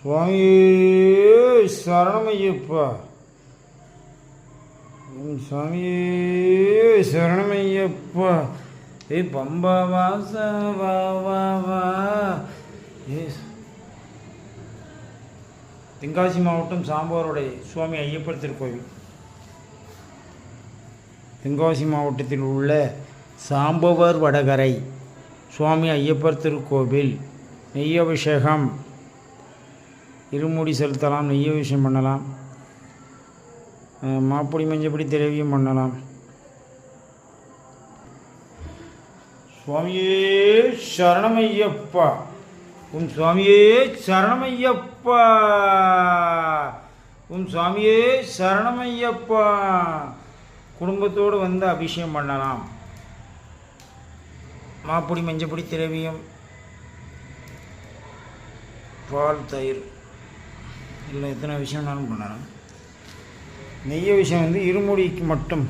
சுவாமியே சரணமையப்பா. சுவாமியே சரணமையப்பா. பம்பா வாச வா வா வா. தென்காசி மாவட்டம் சாம்பவருடைய சுவாமி ஐயப்பர் திருக்கோவில். தென்காசி மாவட்டத்தில் உள்ள சாம்பவர் வடகரை சுவாமி ஐயப்பர் திருக்கோவில். நெய்யபிஷேகம் இருமுடி செலுத்தலாம், நெய்யபிஷேகம் பண்ணலாம், மாப்பொடி மஞ்சப்பொடி திரவியம் பண்ணலாம். சுவாமியே சரணமையப்பா. சுவாமியே சரணமையப்பா. சுவாமியே சரணமையப்பா. குடும்பத்தோடு வந்து அபிஷேகம் பண்ணலாம். மாப்பொடி மஞ்சப்பொடி திரவியம், பால், தயிர், இல்லை எத்தனை விஷயம்னாலும் பண்ணலாம். நெய்ய விஷயம் இருமுடிக்கு மட்டும்